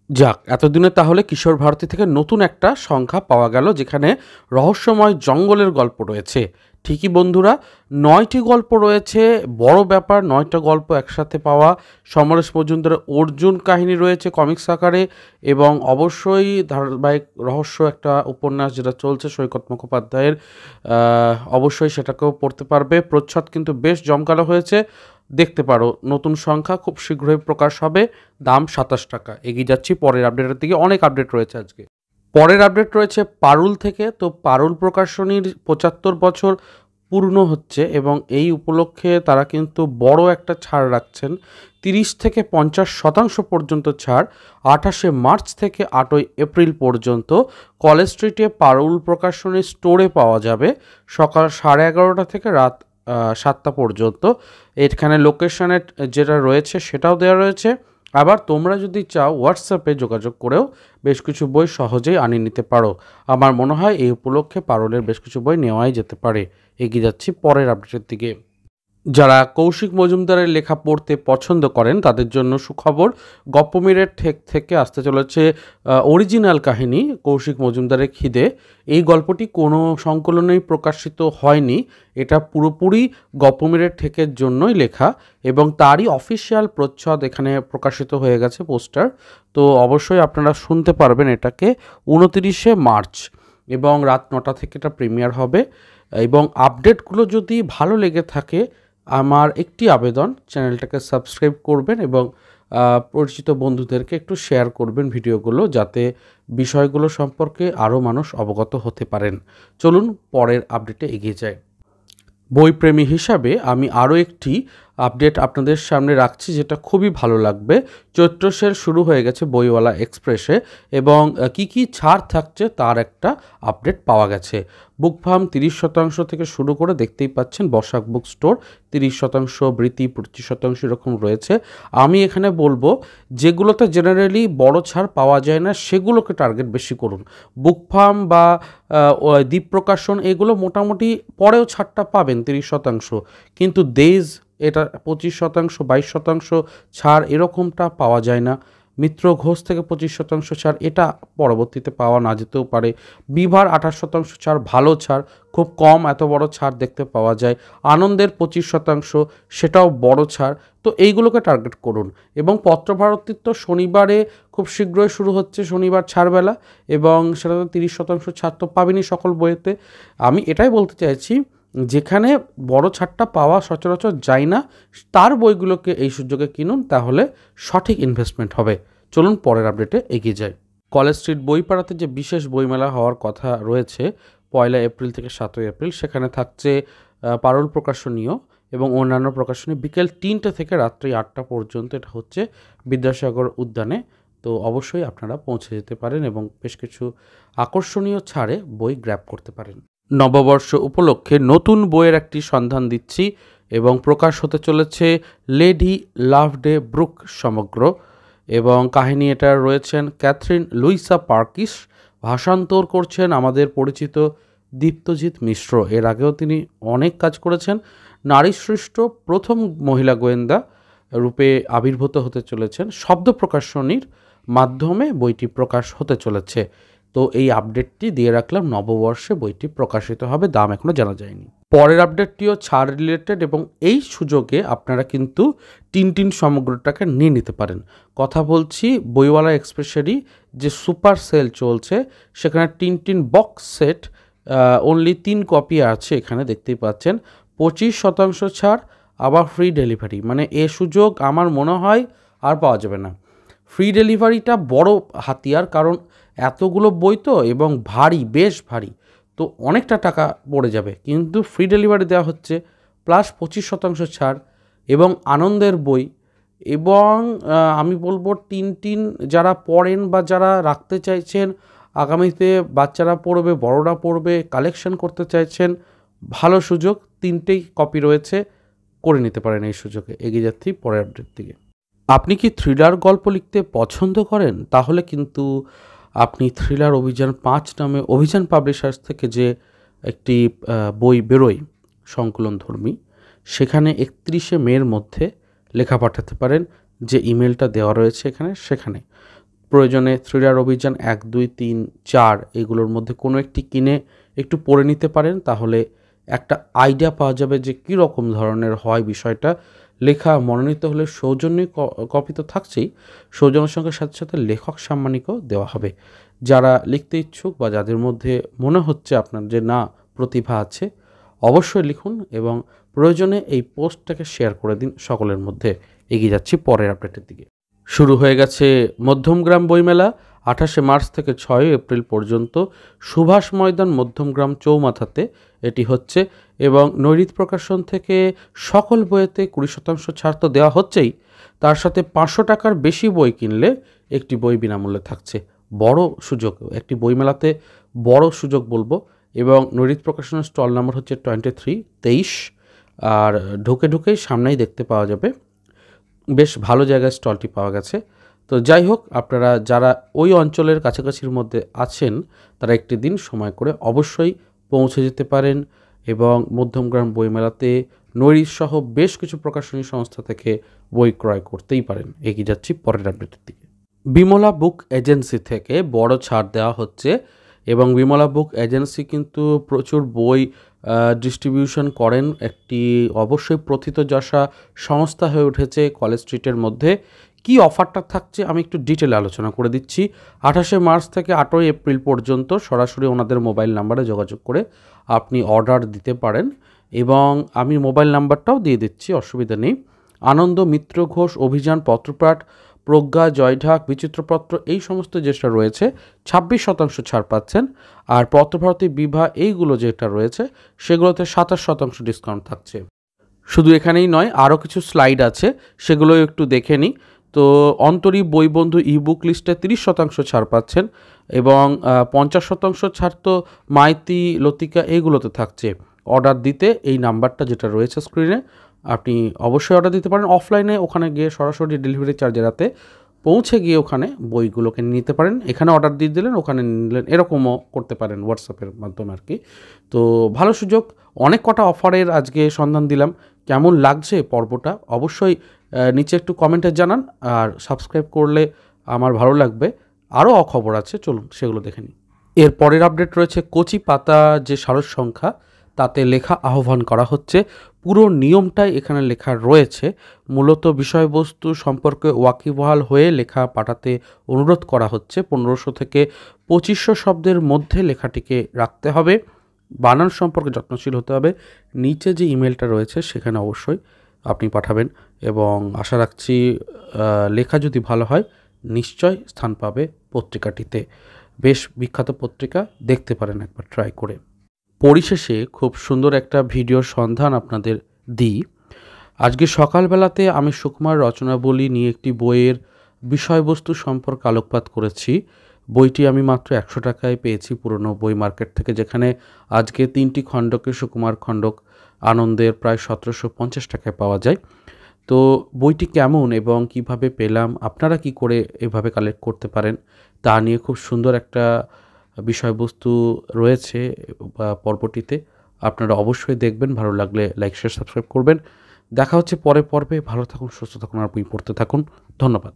যাক, এতদিনে তাহলে কিশোর ভারতী থেকে নতুন একটা সংখ্যা পাওয়া গেল যেখানে রহস্যময় জঙ্গলের গল্প রয়েছে। ঠিকই বন্ধুরা, ৯টি গল্প রয়েছে। বড় ব্যাপার, ৯টা গল্প একসাথে পাওয়া। সমরেশ মজুমদারের অর্জুন কাহিনী রয়েছে কমিক্স আকারে, এবং অবশ্যই ধারাবাহিক রহস্য একটা উপন্যাস যেটা চলছে সৈকত মুখোপাধ্যায়ের, অবশ্যই সেটাকেও পড়তে পারবে। প্রচ্ছদ কিন্তু বেশ জমকালো হয়েছে, দেখতে পারো। নতুন সংখ্যা খুব শীঘ্রই প্রকাশ হবে, দাম ২৭ টাকা। এগিয়ে যাচ্ছি পরের আপডেটের দিকে। অনেক আপডেট রয়েছে আজকে। পরের আপডেট রয়েছে পারুল থেকে। তো পারুল প্রকাশনীর ৭৫ বছর পূর্ণ হচ্ছে এবং এই উপলক্ষে তারা কিন্তু বড় একটা ছাড় রাখছেন। ৩০ থেকে ৫০% পর্যন্ত ছাড় ২৮শে মার্চ থেকে ৮ই এপ্রিল পর্যন্ত কলেজ স্ট্রিটে পারুল প্রকাশনী স্টোরে পাওয়া যাবে, সকাল 11:30 থেকে রাত 7টা পর্যন্ত। এখানে লোকেশনের যেটা রয়েছে সেটাও দেওয়া রয়েছে। আবার তোমরা যদি চাও হোয়াটসঅ্যাপে যোগাযোগ করেও বেশ কিছু বই সহজেই আনিয়ে নিতে পারো। আমার মনে হয় এই উপলক্ষে পারুলের বেশ কিছু বই নেওয়াই যেতে পারে। এগিয়ে যাচ্ছি পরের আপডেটের দিকে। যারা কৌশিক মজুমদারের লেখা পড়তে পছন্দ করেন তাদের জন্য সুখবর। গপ্পমীরের ঠেক থেকে আসতে চলেছে অরিজিনাল কাহিনী কৌশিক মজুমদারের খিদে। এই গল্পটি কোনো সংকলনেই প্রকাশিত হয়নি, এটা পুরোপুরি গপ্পমীরের ঠেকের জন্যই লেখা, এবং তারই অফিসিয়াল প্রচ্ছদ এখানে প্রকাশিত হয়ে গেছে, পোস্টার। তো অবশ্যই আপনারা শুনতে পারবেন এটাকে ২৯শে মার্চ, এবং রাত ৯টা থেকে এটা প্রিমিয়ার হবে। এবং আপডেটগুলো যদি ভালো লেগে থাকে, আমার একটি আবেদন, চ্যানেলটাকে সাবস্ক্রাইব করবেন এবং পরিচিত বন্ধুদেরকে একটু শেয়ার করবেন ভিডিওগুলো, যাতে বিষয়গুলো সম্পর্কে আরও মানুষ অবগত হতে পারেন। চলুন পরের আপডেটে এগিয়ে যাই। বইপ্রেমী হিসাবে আমি আরও একটি আপডেট আপনাদের সামনে রাখছি যেটা খুবই ভালো লাগবে। চৈত্র সেল শুরু হয়ে গেছে বইওয়ালা এক্সপ্রেসে, এবং কি কি ছাড় থাকছে তার একটা আপডেট পাওয়া গেছে। বুক ফার্ম 30% থেকে শুরু করে দেখতেই পাচ্ছেন, বসাক বুক স্টোর 30%, বৃতি 25% এরকম রয়েছে। আমি এখানে বলবো যেগুলোতে জেনারেলি বড় ছাড় পাওয়া যায় না সেগুলোকে টার্গেট বেশি করুন। বুক ফার্ম বা দ্বীপ প্রকাশন এগুলো মোটামুটি পরেও ছাড়টা পাবেন 30%, কিন্তু দেজ এটা 25%, 22% ছাড় এরকমটা পাওয়া যায় না। মিত্র ঘোষ থেকে 25% ছাড়, এটা পরবর্তীতে পাওয়া না যেতেও পারে। বিভার 28% ছাড়, ভালো ছাড়, খুব কম এত বড় ছাড় দেখতে পাওয়া যায়। আনন্দের 25%, সেটাও বড় ছাড়। তো এইগুলোকে টার্গেট করুন। এবং পত্রভারতীর তো শনিবারে খুব শীঘ্রই শুরু হচ্ছে, শনিবার ছাড়বেলা, এবং সেটাতে 30% ছাড় তো পাবেনই সকল বইয়েতে। আমি এটাই বলতে চাইছি, যেখানে বড় ছাড়টা পাওয়া সচরাচর যায় না তার বইগুলোকে এই সুযোগে কিনুন, তাহলে সঠিক ইনভেস্টমেন্ট হবে। চলুন পরের আপডেটে এগিয়ে যাই। কলেজ স্ট্রিট বইপাড়াতে যে বিশেষ বইমেলা হওয়ার কথা রয়েছে 1 এপ্রিল থেকে 7 এপ্রিল, সেখানে থাকছে পারুল প্রকাশনীয় এবং অন্যান্য প্রকাশনী বিকেল 3টে থেকে রাত্রি 8টা পর্যন্ত। এটা হচ্ছে বিদ্যাসাগর উদ্যানে। তো অবশ্যই আপনারা পৌঁছে যেতে পারেন এবং বেশ কিছু আকর্ষণীয় ছাড়ে বই গ্র্যাব করতে পারেন। নববর্ষ উপলক্ষে নতুন বইয়ের একটি সন্ধান দিচ্ছি, এবং প্রকাশ হতে চলেছে লেডি লাভডে ব্রুক সমগ্র, এবং কাহিনী এটা রয়েছেন ক্যাথরিন লুইসা পার্কিস, ভাষান্তর করছেন আমাদের পরিচিত দীপ্তজিৎ মিশ্র। এর আগেও তিনি অনেক কাজ করেছেন। নারীসৃষ্ট প্রথম মহিলা গোয়েন্দা রূপে আবির্ভূত হতে চলেছেন। শব্দ প্রকাশনীর মাধ্যমে বইটি প্রকাশ হতে চলেছে। তো এই আপডেটটি দিয়ে রাখলাম, নববর্ষে বইটি প্রকাশিত হবে, দাম এখনও জানা যায়নি। পরের আপডেটটিও ছাড় রিলেটেড, এবং এই সুযোগে আপনারা কিন্তু টিনটিন সমগ্রটাকে নিয়ে নিতে পারেন। কথা বলছি বইওয়ালা এক্সপ্রেসেরই যে সুপার সেল চলছে, সেখানে Tintin box set only 3 copy আছে, এখানে দেখতেই পাচ্ছেন। 25% ছাড়, আবার ফ্রি ডেলিভারি। মানে এ সুযোগ আমার মনে হয় আর পাওয়া যাবে না। ফ্রি ডেলিভারিটা বড় হাতিয়ার, কারণ এতগুলো বই তো, এবং ভারী, বেশ ভারী, তো অনেকটা টাকা পড়ে যাবে, কিন্তু ফ্রি ডেলিভারি দেওয়া হচ্ছে, প্লাস 25% ছাড়, এবং আনন্দের বই। এবং আমি বলবো টিনটিন যারা পড়েন বা যারা রাখতে চাইছেন, আগামীতে বাচ্চারা পড়বে, বড়রা পড়বে, কালেকশন করতে চাইছেন, ভালো সুযোগ। 3টেই কপি রয়েছে, করে নিতে পারেন এই সুযোগে। এগিয়ে যাচ্ছি পরের আপডেট দিকে। আপনি কি থ্রিলার গল্প লিখতে পছন্দ করেন? তাহলে কিন্তু আপনি থ্রিলার অভিযান 5 নামে অভিযান পাবলিশার্স থেকে যে একটি বই বেরোয় সংকলনধর্মী, সেখানে 31শে মের মধ্যে লেখা পাঠাতে পারেন, যে ইমেলটা দেওয়া রয়েছে এখানে, সেখানে প্রয়োজনে থ্রিলার অভিযান 1, 2, 3, 4 এগুলোর মধ্যে কোনো একটি কিনে একটু পড়ে নিতে পারেন, তাহলে একটা আইডিয়া পাওয়া যাবে যে কী রকম ধরনের হয় বিষয়টা। লেখা মনোনীত হলে সৌজন্যই কপি তো থাকছেই, সৌজন্যের সঙ্গে সাথে সাথে লেখক সাম্মানিকও দেওয়া হবে। যারা লিখতে ইচ্ছুক বা যাদের মধ্যে মনে হচ্ছে আপনার যে না প্রতিভা আছে, অবশ্যই লিখুন এবং প্রয়োজনে এই পোস্টটাকে শেয়ার করে দিন সকলের মধ্যে। এগিয়ে যাচ্ছি পরের আপডেটের দিকে। শুরু হয়ে গেছে মধ্যমগ্রাম বইমেলা 28শে মার্চ থেকে 6 এপ্রিল পর্যন্ত সুভাষ ময়দান মধ্যমগ্রাম চৌমাথাতে এটি হচ্ছে, এবং নৈরিত প্রকাশন থেকে সকল বইয়েতে 20% ছাড় তো দেওয়া হচ্ছেই, তার সাথে 500 টাকার বেশি বই কিনলে একটি বই বিনামূল্যে থাকছে। বড় সুযোগ, একটি বইমেলাতে বড় সুযোগ বলবো। এবং নৈরিত প্রকাশনের স্টল নাম্বার হচ্ছে 23, আর ঢুকেই সামনেই দেখতে পাওয়া যাবে। বেশ ভালো জায়গায় স্টলটি পাওয়া গেছে। তো যাই হোক, আপনারা যারা ওই অঞ্চলের কাছাকাছির মধ্যে আছেন তারা একটি দিন সময় করে অবশ্যই পৌঁছে যেতে পারেন এবং মধ্যমগ্রাম বইমেলাতে নৈরিত সহ বেশ কিছু প্রকাশনী সংস্থা থেকে বই ক্রয় করতেই পারেন। এগিয়ে যাচ্ছি পরের আপডেটের দিকে। বিমলা বুক এজেন্সি থেকে বড় ছাড় দেওয়া হচ্ছে এবং বিমলা বুক এজেন্সি কিন্তু প্রচুর বই ডিস্ট্রিবিউশন করেন, একটি অবশ্যই প্রথিতযশা সংস্থা হয়ে উঠেছে কলেজ স্ট্রিটের মধ্যে। কি অফারটা থাকছে আমি একটু ডিটেলে আলোচনা করে দিচ্ছি। 28শে মার্চ থেকে 8ই এপ্রিল পর্যন্ত সরাসরি ওনাদের মোবাইল নাম্বারে যোগাযোগ করে আপনি অর্ডার দিতে পারেন, এবং আমি মোবাইল নাম্বারটাও দিয়ে দিচ্ছি, অসুবিধা নেই। আনন্দ, মিত্র ঘোষ, অভিযান, পত্রপাঠ, প্রজ্ঞা, জয়ঢাক, বিচিত্রপত্র এই সমস্ত যেটা রয়েছে 26% ছাড় পাচ্ছেন, আর পত্রভারতী, বিভা এইগুলো যেটা রয়েছে সেগুলোতে 27% ডিসকাউন্ট থাকছে। শুধু এখানেই নয়, আরও কিছু স্লাইড আছে, সেগুলো একটু দেখে নিই। তো অন্তরী বইবন্ধু ইবুক লিস্টে 30% ছাড় পাচ্ছেন, এবং 50% ছাড় তো মাইতি, লতিকা এইগুলোতে থাকছে। অর্ডার দিতে এই নাম্বারটা যেটা রয়েছে স্ক্রিনে আপনি অবশ্যই অর্ডার দিতে পারেন। অফলাইনে ওখানে গিয়ে সরাসরি ডেলিভারি চার্জের হাতে পৌঁছে গিয়ে ওখানে বইগুলোকে নিতে পারেন। এখানে অর্ডার দিয়ে দিলেন, ওখানে নিলেন, এরকমও করতে পারেন হোয়াটসঅ্যাপের মাধ্যমে আর কি। তো ভালো সুযোগ, অনেক কটা অফারের আজকে সন্ধান দিলাম। কেমন লাগছে পর্বটা অবশ্যই নিচে একটু কমেন্টে জানান, আর সাবস্ক্রাইব করলে আমার ভালো লাগবে। আরও অখবর আছে, চলুন সেগুলো দেখে নিই। এর পরের আপডেট রয়েছে কচি পাতা যে সারস সংখ্যা তাতে লেখা আহ্বান করা হচ্ছে। পুরো নিয়মটাই এখানে লেখা রয়েছে। মূলত বিষয়বস্তু সম্পর্কে ওয়াকিবহাল হয়ে লেখা পাঠাতে অনুরোধ করা হচ্ছে। 1500 থেকে 2500 শব্দের মধ্যে লেখাটিকে রাখতে হবে। বানান সম্পর্কে যত্নশীল হতে হবে। নিচে যে ইমেলটা রয়েছে সেখানে অবশ্যই আপনি পাঠাবেন, এবং আশা রাখছি লেখা যদি ভালো হয় নিশ্চয় স্থান পাবে পত্রিকাটিতে। বেশ বিখ্যাত পত্রিকা, দেখতে পারেন একবার ট্রাই করে। পরিশেষে খুব সুন্দর একটা ভিডিওর সন্ধান আপনাদের দিই। আজকে সকালবেলাতে আমি সুকুমার রচনাবলী নিয়ে একটি বইয়ের বিষয়বস্তু সম্পর্কে আলোকপাত করেছি। বইটি আমি মাত্র 100 টাকায় পেয়েছি পুরনো বই মার্কেট থেকে, যেখানে আজকে 3টি খণ্ডকে সুকুমার খণ্ডক আনন্দের প্রায় 1750 টাকায় পাওয়া যায়। তো বইটি কেমন এবং কিভাবে পেলাম, আপনারা কি করে এভাবে কালেক্ট করতে পারেন তা নিয়ে খুব সুন্দর একটা বিষয়বস্তু রয়েছে পর্বটিতে। আপনারা অবশ্যই দেখবেন, ভালো লাগলে লাইক, শেয়ার, সাবস্ক্রাইব করবেন। দেখা হচ্ছে পরের পর্বে। ভালো থাকুন, সুস্থ থাকুন, আর বই পড়তে থাকুন। ধন্যবাদ।